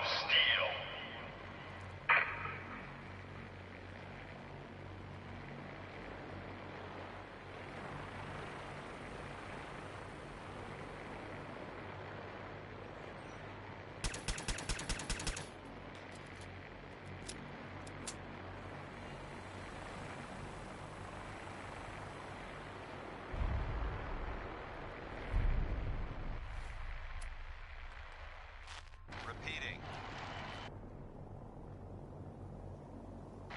Steel. Repeating.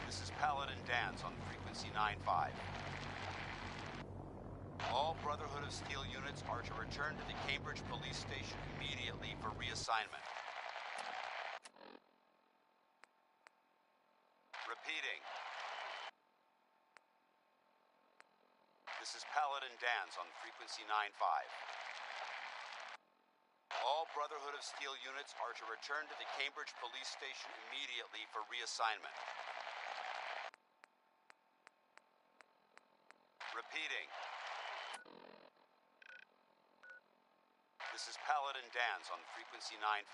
This is Paladin Danz on frequency 9-5. All Brotherhood of Steel units are to return to the Cambridge Police Station immediately for reassignment. Repeating. This is Paladin Danz on frequency 9-5. All Brotherhood of Steel units are to return to the Cambridge Police Station immediately for reassignment. Repeating. This is Paladin Danz on frequency 9-5.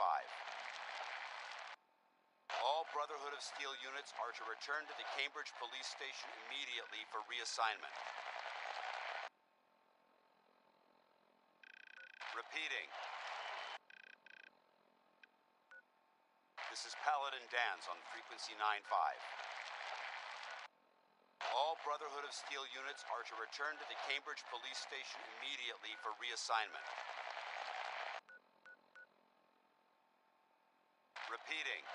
All Brotherhood of Steel units are to return to the Cambridge Police Station immediately for reassignment. Repeating. This is Paladin Danz on frequency 9-5. All Brotherhood of Steel units are to return to the Cambridge Police Station immediately for reassignment. Repeating.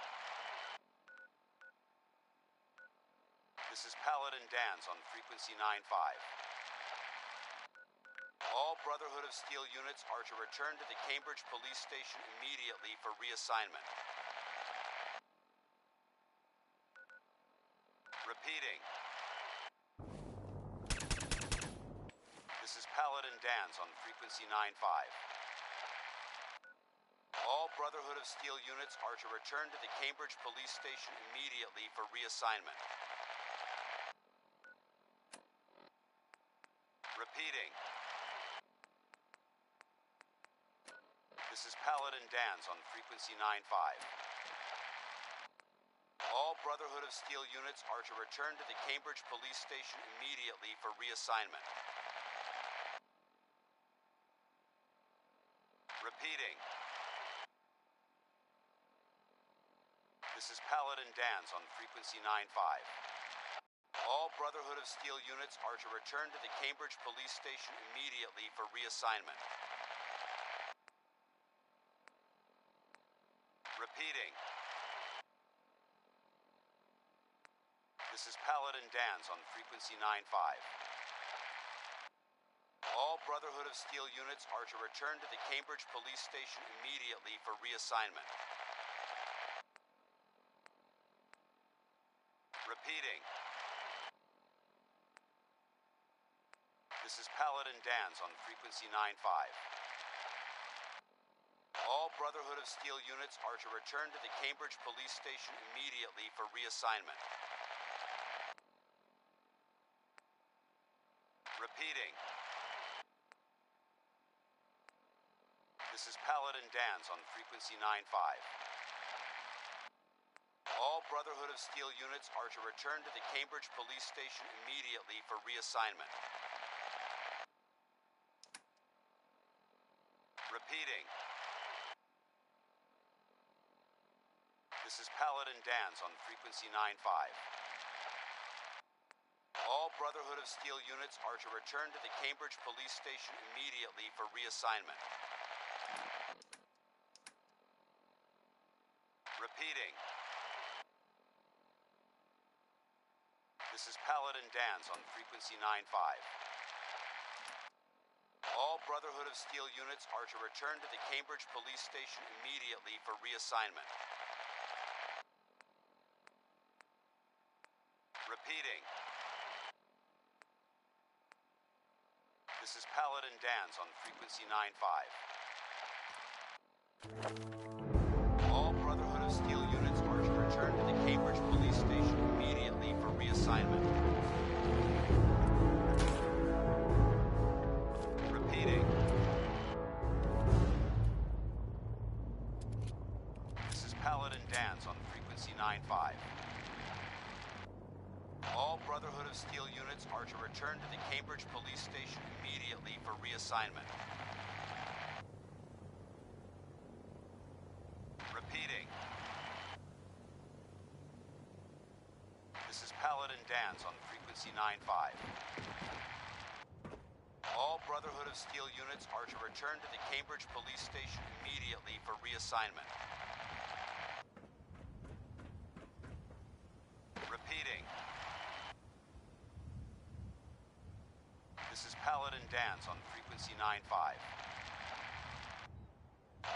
This is Paladin Danz on frequency 9-5. All Brotherhood of Steel units are to return to the Cambridge Police Station immediately for reassignment. Repeating. This is Paladin Danz on frequency 9-5. All Brotherhood of Steel units are to return to the Cambridge Police Station immediately for reassignment. Repeating. This is Paladin Danz on frequency 9-5. All Brotherhood of Steel units are to return to the Cambridge Police Station immediately for reassignment. Repeating. This is Paladin Danz on frequency 9-5. All Brotherhood of Steel units are to return to the Cambridge Police Station immediately for reassignment. Repeating. This is Paladin Danz on frequency 9-5. All Brotherhood of Steel units are to return to the Cambridge Police Station immediately for reassignment. Repeating. This is Paladin Danz on frequency 9-5. All Brotherhood of Steel units are to return to the Cambridge Police Station immediately for reassignment. Repeating. This is Paladin Danz on frequency 9-5. All Brotherhood of Steel units are to return to the Cambridge Police Station immediately for reassignment. Repeating. This is Paladin Danz on frequency 9-5. All Brotherhood of Steel units are to return to the Cambridge Police Station immediately for reassignment. Repeating. This is Paladin Danz on frequency 9-5. All Brotherhood of Steel units are to return to the Cambridge Police Station immediately for reassignment. Repeating. This is Paladin Danz on frequency 9-5. All Brotherhood of Steel units are to return to the Cambridge Police Station immediately for reassignment. Repeating. This is Paladin Danz on frequency 9-5. All Brotherhood of Steel units are to return to the Cambridge Police Station immediately for reassignment. Repeating. This is Paladin Danz on frequency 9-5. All Brotherhood of Steel units are to return to the Cambridge Police Station immediately for reassignment. Repeating. This is Paladin Danz on frequency 9-5.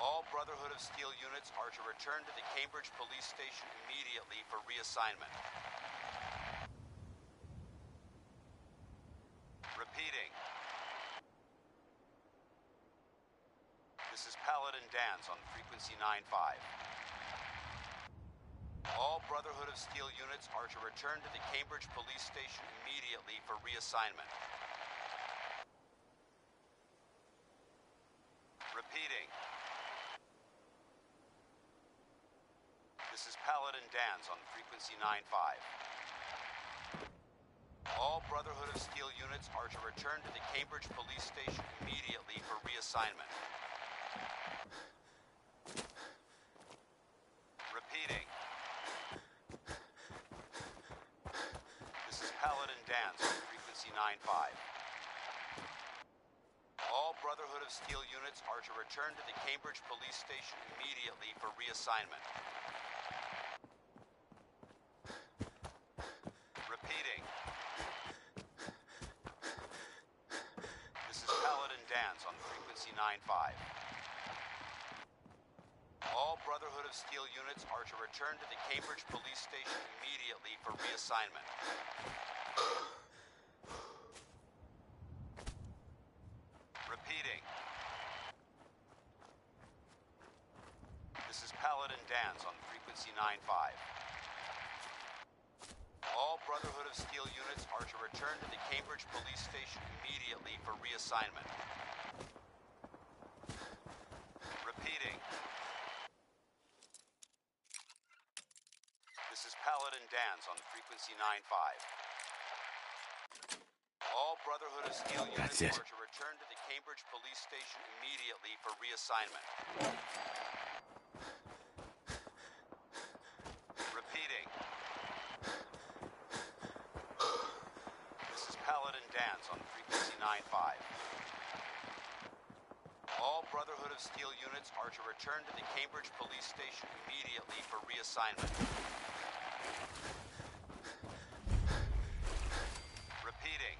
All Brotherhood of Steel units are to return to the Cambridge Police Station immediately for reassignment. Repeating. This is Paladin Danz on frequency 9-5. All Brotherhood of Steel units are to return to the Cambridge Police Station immediately for reassignment. Repeating. This is Paladin Danz on frequency 9-5. All Brotherhood of Steel units are to return to the Cambridge Police Station immediately for reassignment. Repeating. This is Paladin Danz on frequency 9-5. All Brotherhood of Steel units are to return to the Cambridge Police Station immediately for reassignment. Repeating. This is Paladin Danz on frequency 9-5. All Brotherhood of Steel units are to return to the Cambridge Police Station immediately for reassignment. Repeating. This is Paladin Danz on frequency 9-5. All Brotherhood of Steel units are to return to the Cambridge Police Station immediately for reassignment. Repeating. This is Paladin Danz on frequency 9-5. All Brotherhood of Steel units are to return to the Cambridge Police Station immediately for reassignment. Repeating. This is Paladin Danz on frequency 9-5. All Brotherhood of Steel units are to return to the Cambridge Police Station immediately for reassignment. Repeating.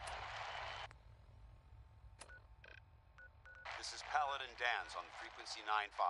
This is Paladin Danz on frequency 9-5.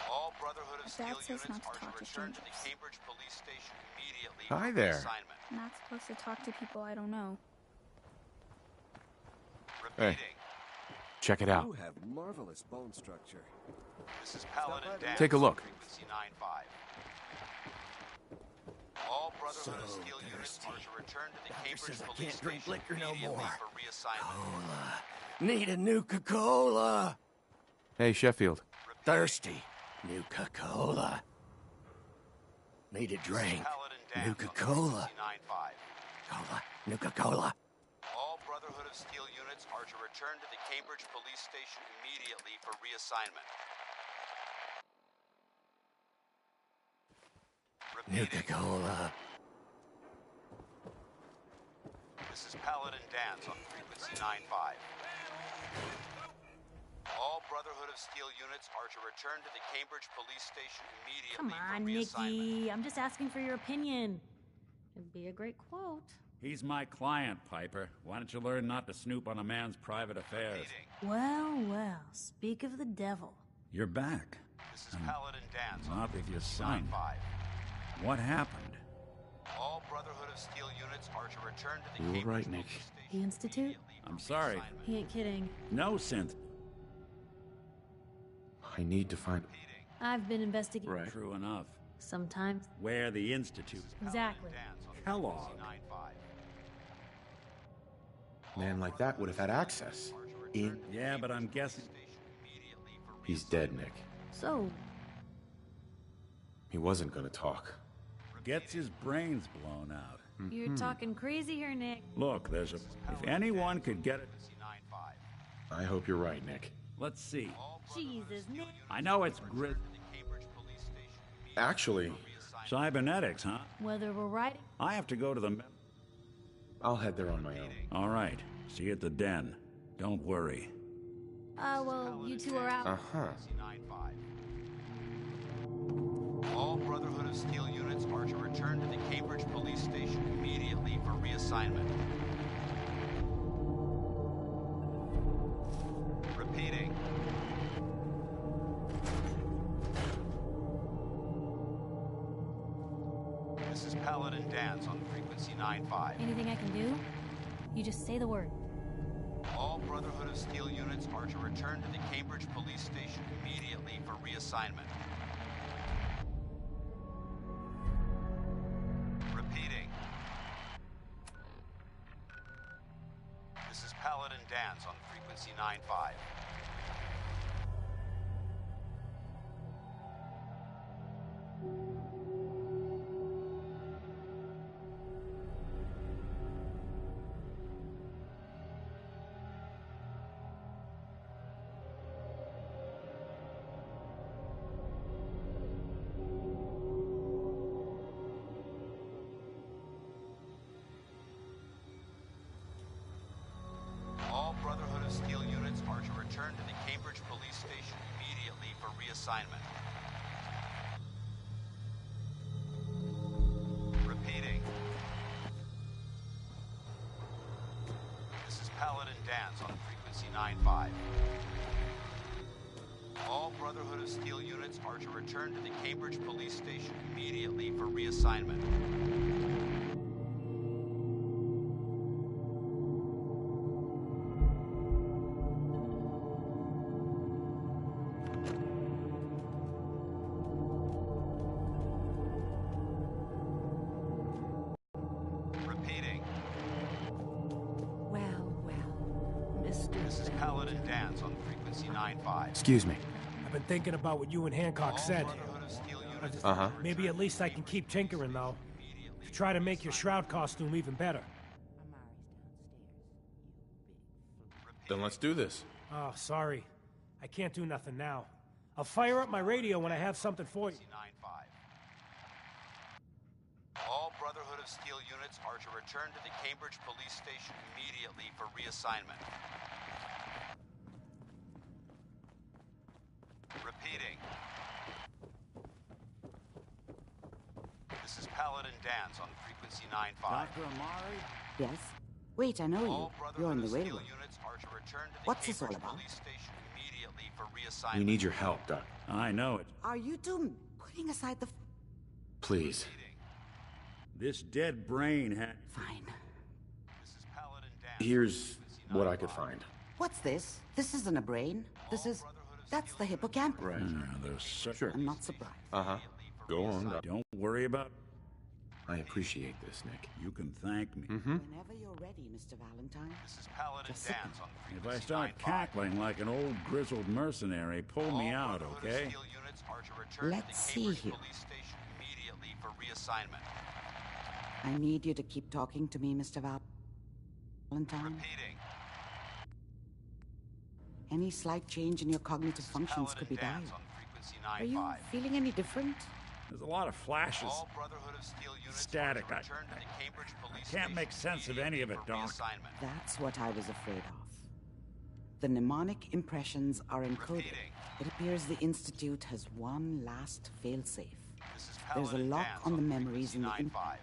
All Brotherhood of Steel units are to return to the Cambridge Police Station immediately for reassignment. I'm not supposed to talk to people I don't know. Repeating. Hey. Check it out. You have marvelous bone structure. This is Paladin Danz. Take a look. Frequency 9-5. All Brotherhood of Steel units are to return to the Cambridge Police Station immediately for reassignment. Cola. Need a Nuka-Cola. Hey, Sheffield. Thirsty. Nuka-Cola. Need a drink. Nuka-Cola. Cola. Nuka-Cola. All Brotherhood of Steel units are to return to the Cambridge Police Station immediately for reassignment. Nuka-Cola. This is Paladin Danz on frequency 9-5. All Brotherhood of Steel units are to return to the Cambridge Police Station immediately Come on, for reassignment. Nikki. I'm just asking for your opinion. It'd be a great quote. He's my client, Piper. Why don't you learn not to snoop on a man's private affairs? Repeating. Well, well, speak of the devil. You're back. This is Paladin Dan's on Not with your son. 5. What happened? All Brotherhood of Steel units are to return to the You were Cambridge right, Nick. Police Station The Institute? immediately for I'm sorry. reassignment. He ain't kidding. No synth. I need to find... I've been investigating. Right. True enough. Sometimes. Where the Institute? Exactly. Dan's on Kellogg. frequency 95. Man like that would have had access. In... Yeah, but I'm guessing. Immediately for He's dead, Nick. So, He wasn't gonna talk. Gets his brains blown out. you're talking crazy here, Nick. Look, there's a... If anyone could get it... frequency 95. I hope you're right, Nick. Let's see. Jesus, Nick. I know it's grit... The Cambridge Police Station Actually, Cybernetics, huh? Whether we're right, I have to go to the... I'll head there on my own. All right. See you at the den. Don't worry. well, you two are out. Uh-huh. 95. All Brotherhood of Steel units are to return to the Cambridge Police Station immediately for reassignment. Repeating. This is Paladin Dan's on frequency 95. Anything I can do? You just say the word. All Brotherhood of Steel units are to return to the Cambridge Police Station immediately for reassignment. Repeating. This is Paladin Dan's on frequency 95. All Brotherhood of Steel units are to return to the Cambridge Police Station immediately for reassignment. Repeating. This is Paladin Dan's on frequency 95. All Brotherhood of Steel units are to return to the Cambridge Police Station immediately for reassignment. Repeating. Well, Mr. This is Paladin Dan's on frequency 95. Excuse me. I've been thinking about what you and Hancock said. Brotherhood of Steel units Uh-huh. Maybe at least I can keep tinkering, though. Try to make your shroud costume even better. Then let's do this. Oh, sorry. I can't do nothing now. I'll fire up my radio when I have something for you. 95. All Brotherhood of Steel units are to return to the Cambridge Police Station immediately for reassignment. Repeating. This is Paladin Dan's on frequency 95. Dr. Amari? Yes? Wait, I know All you. You're Brotherhood on the of Steel railway. units are to return to the What's this all Cambridge about? Police Station immediately for reassignment. We need your help, Doc. I know it. Are you two putting aside the... Please. This dead brain had... Fine. This is Paladin Dan. Here's what I could find. What's this? This isn't a brain. This is... That's the hippocampus. Right. There's such... Sure. I'm not surprised. Uh-huh. Go on, Doc. Don't worry about... I appreciate this, Nick. You can thank me. Whenever you're ready, Mr. Valentine. This is Paladin Just sit Dan's on If frequency I start 95. cackling like an old grizzled mercenary, pull me All out, Brotherhood of okay? Steel units are to return Let's to see the Cambridge here. Police Station immediately for reassignment. I need you to keep talking to me, Mr. Valentine. Repeating. Any slight change in your cognitive functions Paladin could be dire. Dan's on frequency Are you 95. feeling any different? There's a lot of flashes. All Brotherhood of Steel units Static. are to return to the Cambridge Police can't Station make sense of any of it, immediately for Doc. reassignment. That's what I was afraid of. The mnemonic impressions are encoded. Repeating. It appears the Institute has one last failsafe. This is There's a Paladin lock Dan's on the memories frequency in the 95.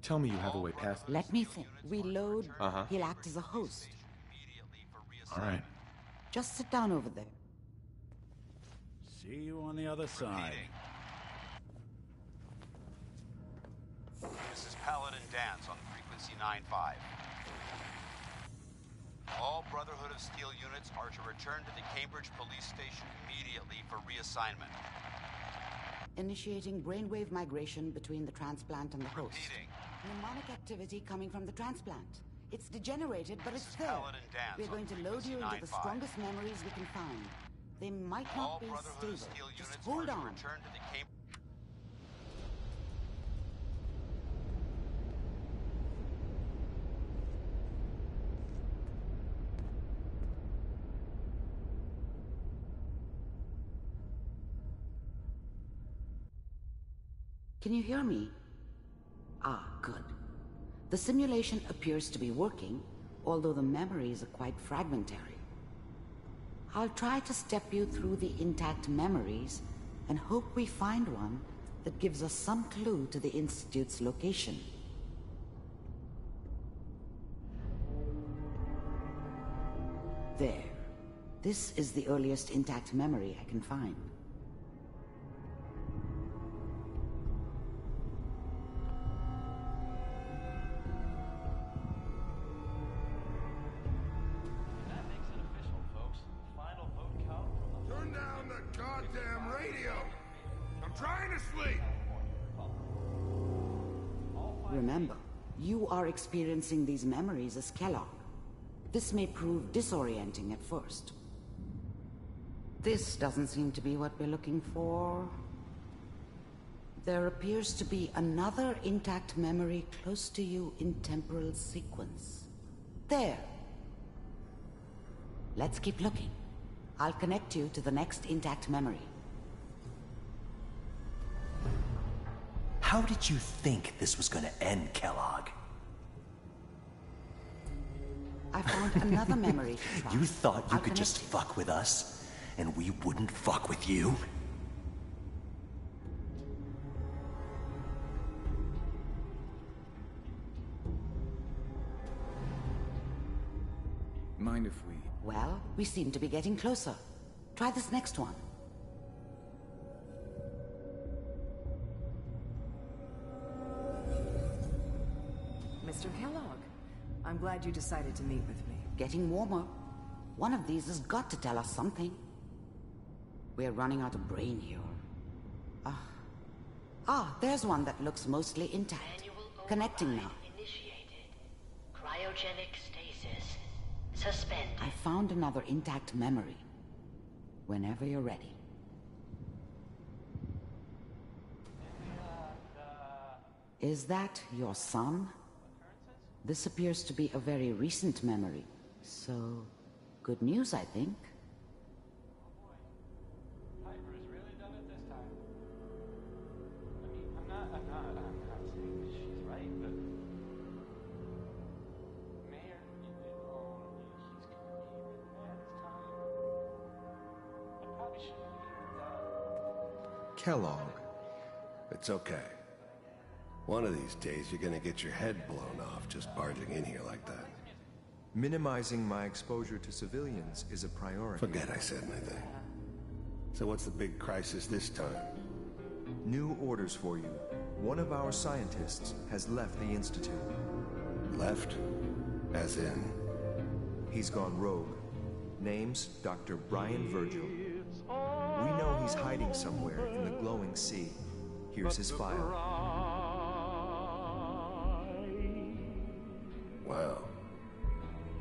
Tell me you have a way past this. Let me think. Reload. Uh-huh. He'll act as a host. Immediately for All right. Just sit down over there. See you on the other side. This is Paladin Danse on frequency 9-5. All Brotherhood of Steel units are to return to the Cambridge Police Station immediately for reassignment. Initiating brainwave migration between the transplant and the host. Repeating. Mnemonic activity coming from the transplant. It's degenerated, but This it's is there. Paladin Danse We're going on to load you into the 9-5. strongest memories we can find. They might All not be Brotherhood of stable. Steel Just units hold are to on. return to the Cambridge. Can you hear me? Ah, good. The simulation appears to be working, although the memories are quite fragmentary. I'll try to step you through the intact memories and hope we find one that gives us some clue to the Institute's location. There. This is the earliest intact memory I can find. Turn down the goddamn radio! I'm trying to sleep! Remember, you are experiencing these memories as Kellogg. This may prove disorienting at first. This doesn't seem to be what we're looking for. There appears to be another intact memory close to you in temporal sequence. There. Let's keep looking. I'll connect you to the next intact memory. How did you think this was gonna end, Kellogg? I found another memory to try. You thought you I'll could just connect fuck with us, and we wouldn't fuck with you? Mind if we... Well, we seem to be getting closer. Try this next one. Mr. Kellogg, I'm glad you decided to meet with me. Getting warmer. One of these has got to tell us something. We're running out of brain here. There's one that looks mostly intact. Connecting now. Initiated. Cryogenic stasis. Suspended. I found another intact memory. Whenever you're ready. Is that your son? This appears to be a very recent memory. So, good news, I think. Piper's really done it this time. I mean, I'm not saying that she's right, but Mayor, he's gonna be even mad this time. I probably shouldn't have even done. Kellogg. It's okay. One of these days you're gonna get your head blown off just barging in here like that. Minimizing my exposure to civilians is a priority. Forget I said anything. So what's the big crisis this time? New orders for you. One of our scientists has left the Institute. Left? As in? He's gone rogue. Name's Dr. Brian Virgil. We know he's hiding somewhere in the glowing sea. Here's his file. Wow.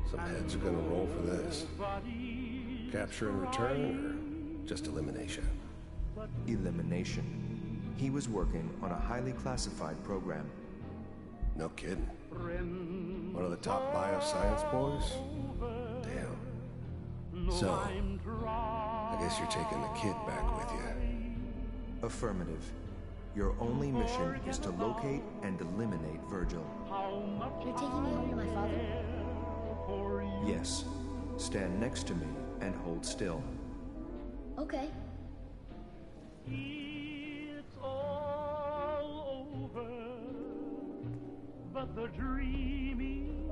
Some heads are gonna roll for this. Capture and return, or just elimination? Elimination. He was working on a highly classified program. No kidding. One of the top bioscience boys? Damn. So, I guess you're taking the kid back with you. Affirmative. Your only mission is to locate and eliminate Virgil. You're taking me home to my father? Yes. Stand next to me and hold still. Okay. It's all over, but the dreaming.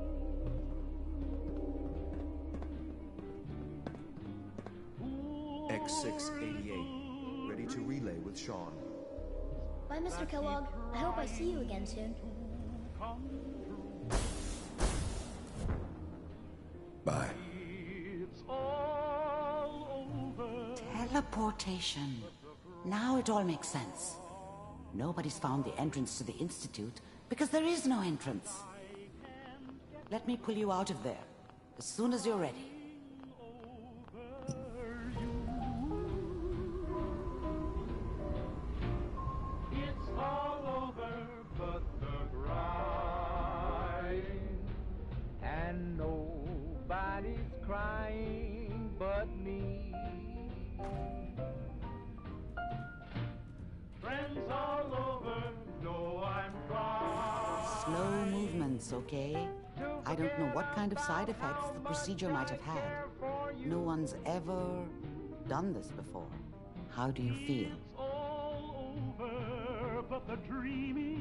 X688. need to relay with Sean. Bye, Mr. Kellogg. I hope I see you again soon. Bye. Teleportation. Now it all makes sense. Nobody's found the entrance to the Institute because there is no entrance. Let me pull you out of there as soon as you're ready. It's all over but the grind, and nobody's crying but me. Friends all over know I'm crying. Slow movements, okay? I don't know what kind of side effects the procedure might have had. No one's ever done this before. How do you feel? All over but the dreaming.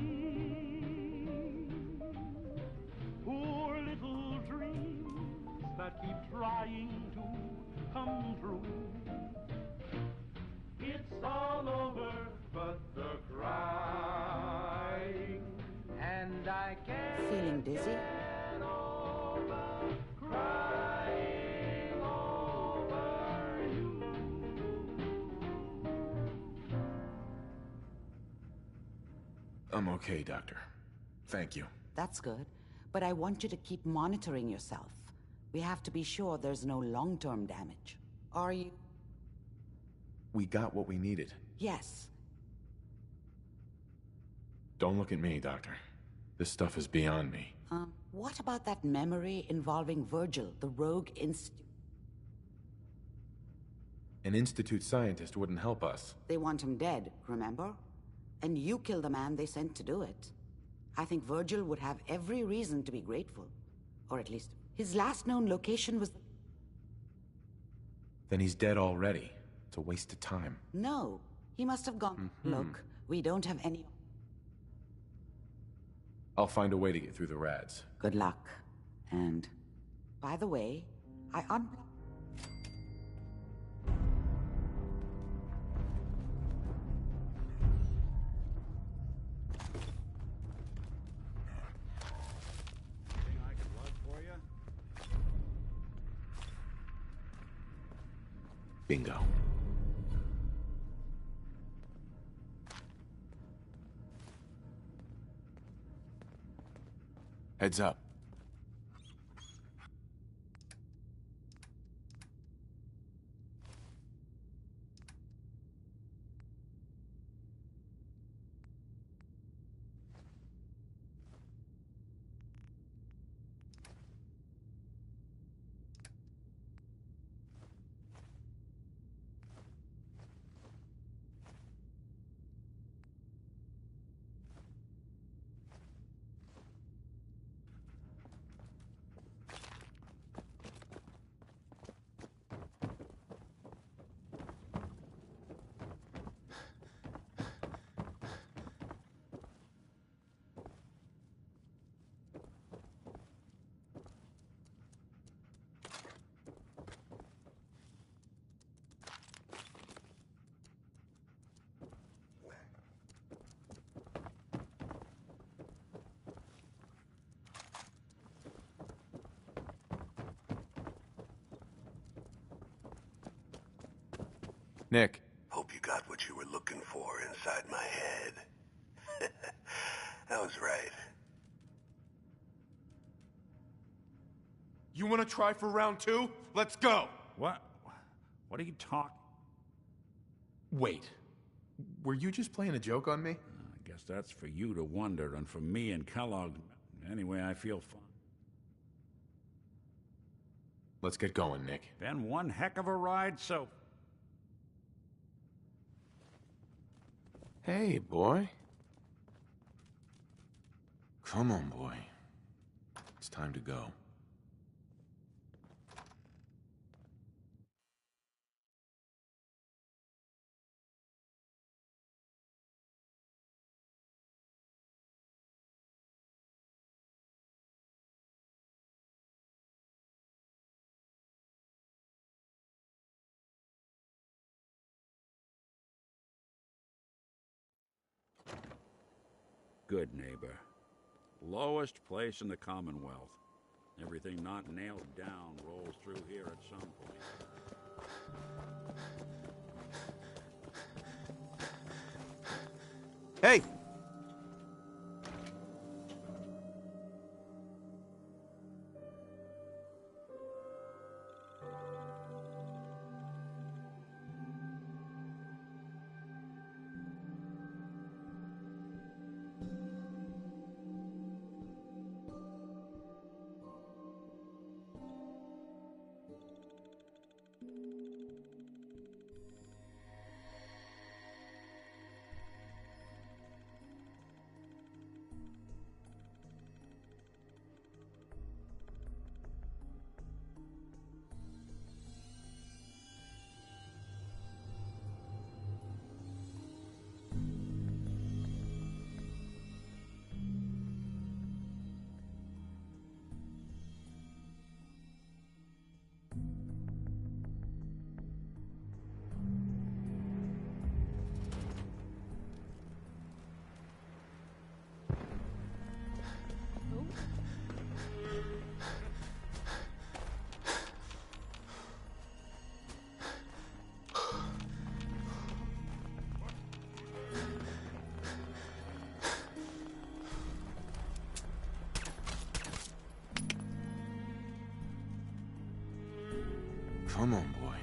Poor little dreams that keep trying to come true. It's all over but the crying, and I can't Feeling dizzy? get over crying over you. I'm okay, Doctor. Thank you. That's good. But I want you to keep monitoring yourself. We have to be sure there's no long-term damage. Are you? We got what we needed. Yes. Don't look at me, Doctor. This stuff is beyond me. What about that memory involving Virgil, the rogue Institute? An Institute scientist wouldn't help us. They want him dead, remember? And you killed the man they sent to do it. I think Virgil would have every reason to be grateful. Or at least, his last known location was... Then he's dead already. It's a waste of time. No, he must have gone... Look, we don't have any... I'll find a way to get through the rads. Good luck. And, by the way, I Bingo. Heads up. Nick. Hope you got what you were looking for inside my head. I was right. You want to try for round 2? Let's go! What? What are you talking? Wait. Were you just playing a joke on me? I guess that's for you to wonder, and for me and Kellogg... Anyway, I feel fine. Let's get going, Nick. Been one heck of a ride, so... Hey, boy. Come on, boy. It's time to go. Good neighbor. Lowest place in the Commonwealth. Everything not nailed down rolls through here at some point. Hey! Come on, boy.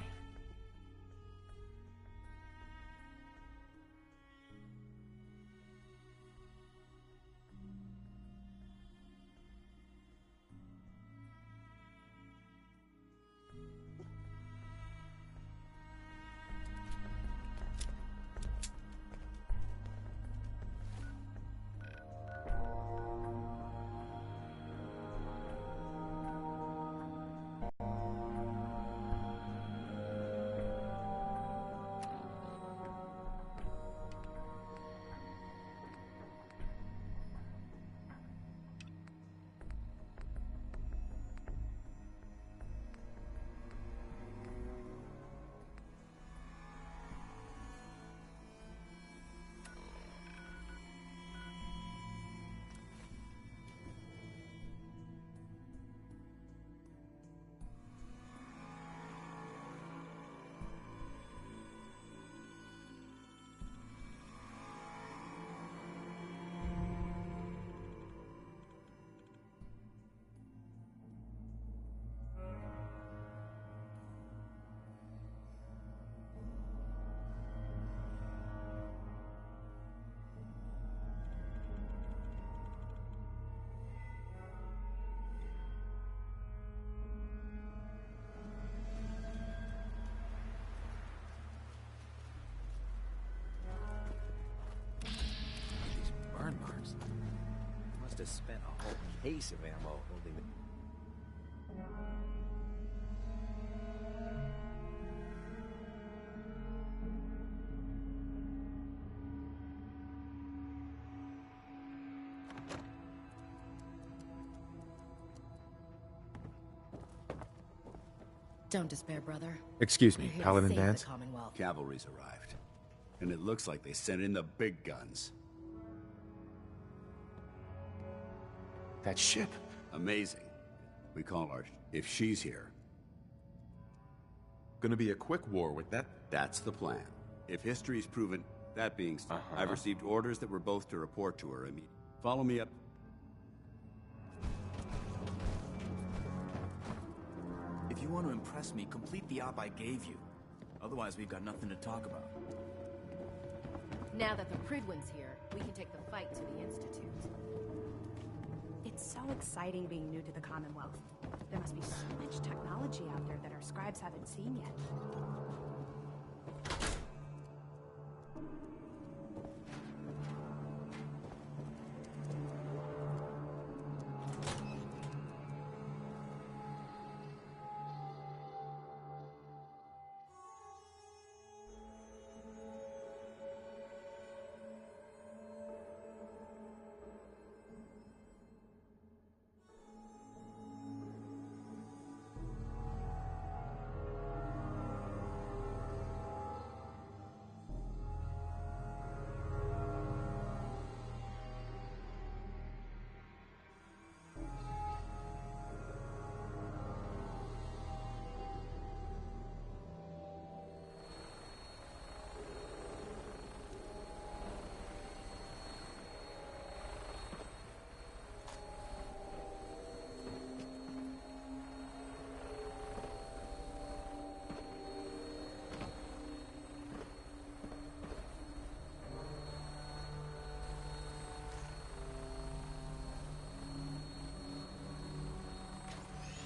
Burn marks. Must have spent a whole case of ammo holding it. Don't despair, brother. Excuse me, We're here to Paladin save the Dance? Commonwealth. Cavalry's arrived. And it looks like they sent in the big guns. That ship. Amazing. We call her if she's here. Gonna be a quick war with that. That's the plan. If history's proven, that being said, I've received orders that we're both to report to her immediately. Follow me up. If you want to impress me, complete the op I gave you. Otherwise, we've got nothing to talk about. Now that the Prydwen's here, we can take the fight to the Institute. It's so exciting being new to the Commonwealth. There must be so much technology out there that our scribes haven't seen yet.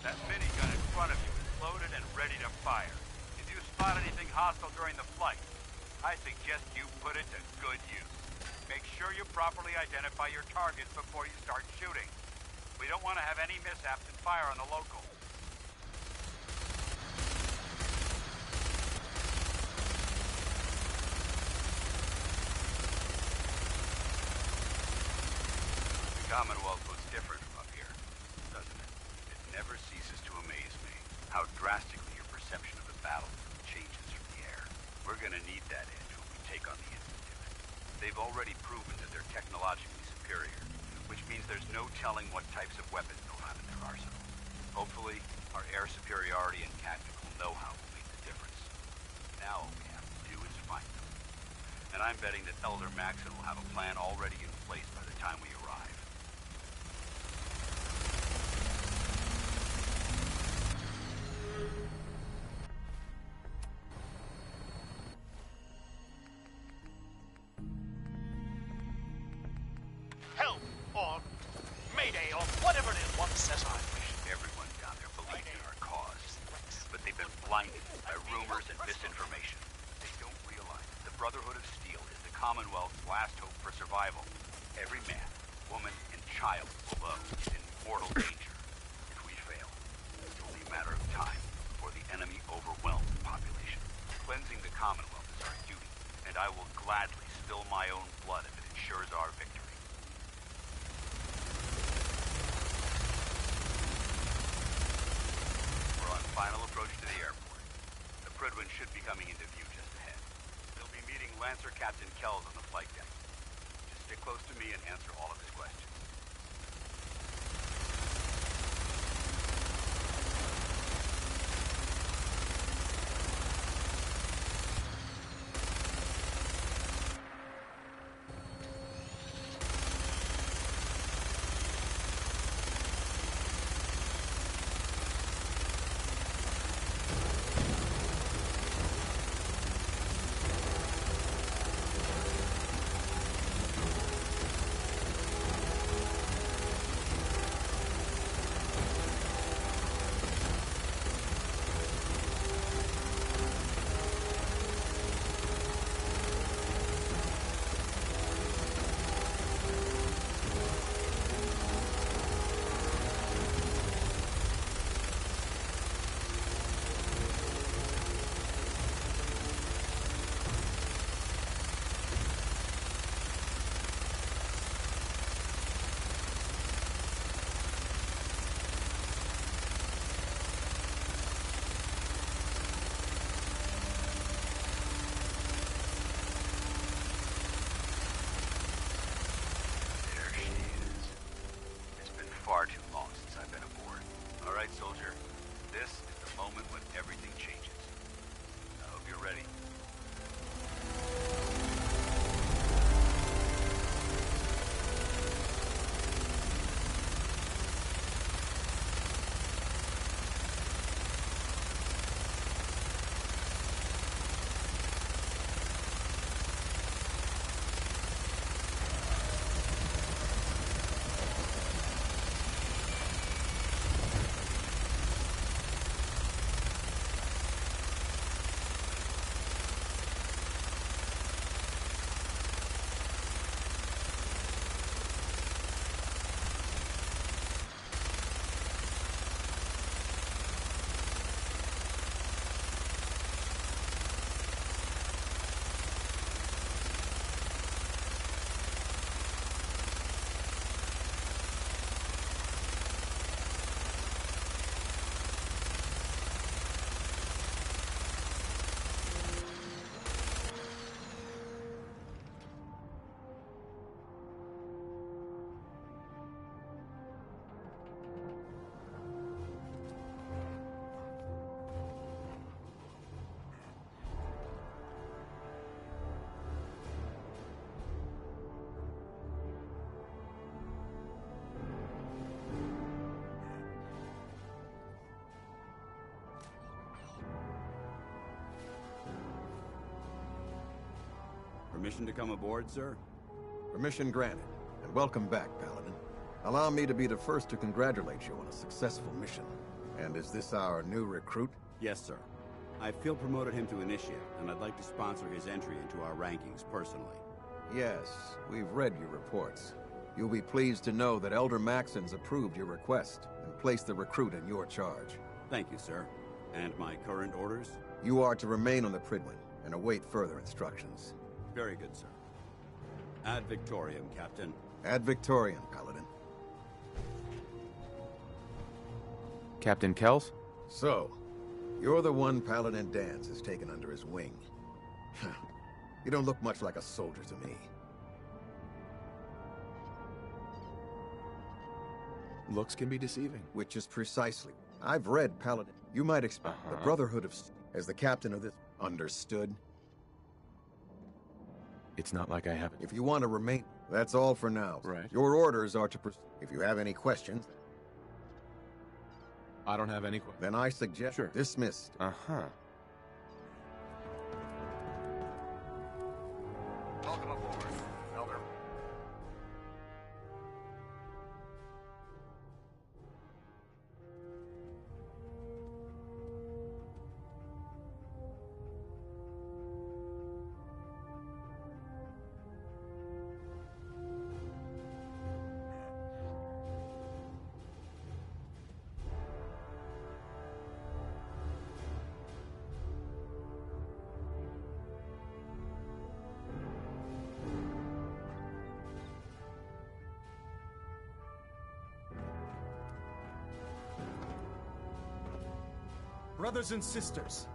That minigun in front of you is loaded and ready to fire. If you spot anything hostile during the flight, I suggest you put it to good use. Make sure you properly identify your targets before you start shooting. We don't want to have any mishaps and fire on the locals. The Commonwealth looks different from up here, doesn't it? It never ceases to amaze me how drastically your perception of the battle changes from the air. We're gonna need that edge when we take on the Institute. They've already proven that they're technologically superior, which means there's no telling what types of weapons they'll have in their arsenal. Hopefully, our air superiority and tactical know-how will make the difference. Now all we have to do is find them. And I'm betting that Elder Maxon will have a plan already in place by the time we arrive. Help or Mayday or whatever it is one says I wish. Everyone down there believes in our cause, but they've been blinded by rumors and misinformation. They don't realize the Brotherhood of Steel is the Commonwealth's last hope for survival. Every man, woman, and child below is in mortal danger. If we fail, it's only a matter of time before the enemy overwhelms the population. Cleansing the Commonwealth is our duty, and I will gladly spill my own blood if it ensures our victory. Final approach to the airport. The Prydwen should be coming into view just ahead. They'll be meeting Lancer Captain Kells on the flight deck. Just stick close to me and answer all of his questions. Far too long since I've been aboard. All right, soldier. This is the moment when everything changes. I hope you're ready. Permission to come aboard, sir? Permission granted, and welcome back, Paladin. Allow me to be the first to congratulate you on a successful mission. And is this our new recruit? Yes, sir. I feel promoted him to initiate, and I'd like to sponsor his entry into our rankings personally. Yes, we've read your reports. You'll be pleased to know that Elder Maxon's approved your request and placed the recruit in your charge. Thank you, sir. And my current orders? You are to remain on the Prydwen and await further instructions. Very good, sir. Ad Victoriam, Captain. Ad Victoriam, Paladin. Captain Kells? So, you're the one Paladin Danse has taken under his wing. You don't look much like a soldier to me. Looks can be deceiving. Which is precisely. I've read Paladin. You might expect the Brotherhood of... As the captain of this... Understood? It's not like I haven't. If you want to remain... That's all for now. Right. Your orders are to... If you have any questions... I don't have any questions. Then I suggest... Dismissed. Uh-huh. Welcome aboard, Elder. Brothers and sisters,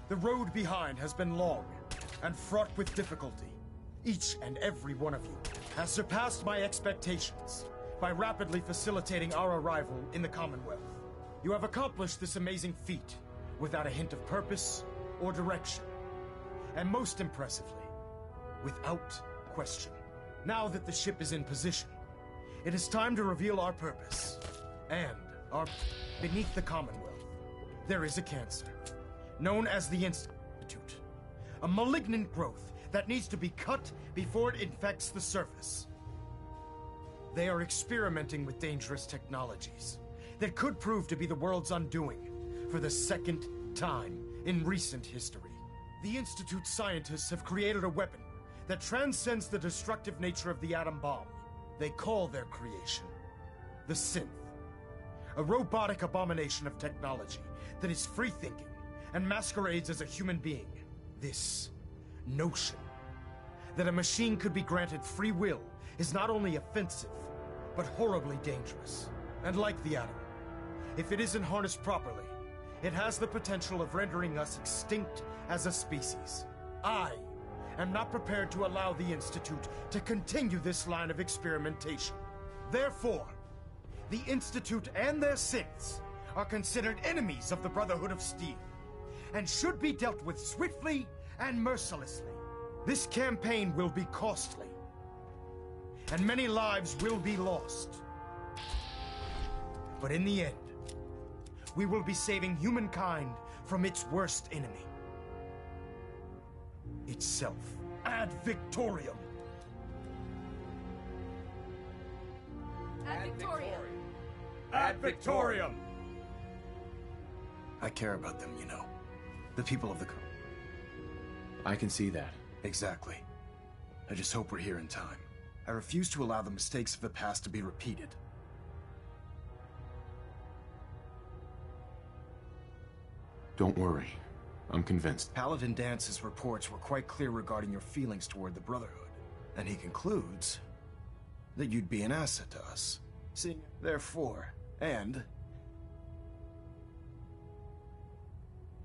the road behind has been long and fraught with difficulty. Each and every one of you has surpassed my expectations by rapidly facilitating our arrival in the Commonwealth. You have accomplished this amazing feat without a hint of purpose or direction, and most impressively, without question. Now that the ship is in position, it is time to reveal our purpose and our... Beneath the Commonwealth, there is a cancer, known as the Institute. A malignant growth that needs to be cut before it infects the surface. They are experimenting with dangerous technologies that could prove to be the world's undoing for the second time in recent history. The Institute scientists have created a weapon that transcends the destructive nature of the atom bomb. They call their creation the Synth. A robotic abomination of technology that is free-thinking and masquerades as a human being. This notion that a machine could be granted free will is not only offensive, but horribly dangerous. And like the atom, if it isn't harnessed properly, it has the potential of rendering us extinct as a species. I am not prepared to allow the Institute to continue this line of experimentation. Therefore, the Institute and their synths are considered enemies of the Brotherhood of Steel, and should be dealt with swiftly and mercilessly. This campaign will be costly, and many lives will be lost. But in the end, we will be saving humankind from its worst enemy. Itself. Ad Victoriam! Ad Victoriam! Ad Victoriam! I care about them, you know. The people of the... I can see that. Exactly. I just hope we're here in time. I refuse to allow the mistakes of the past to be repeated. Don't worry. I'm convinced. Paladin Dance's reports were quite clear regarding your feelings toward the Brotherhood. And he concludes that you'd be an asset to us. See, therefore, and...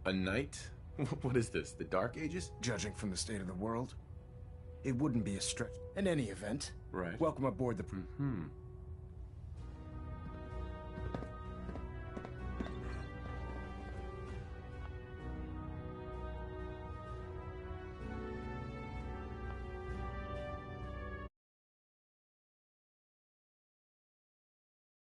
A knight? What is this, the Dark Ages? Judging from the state of the world, it wouldn't be a stretch. In any event, right. Welcome aboard the...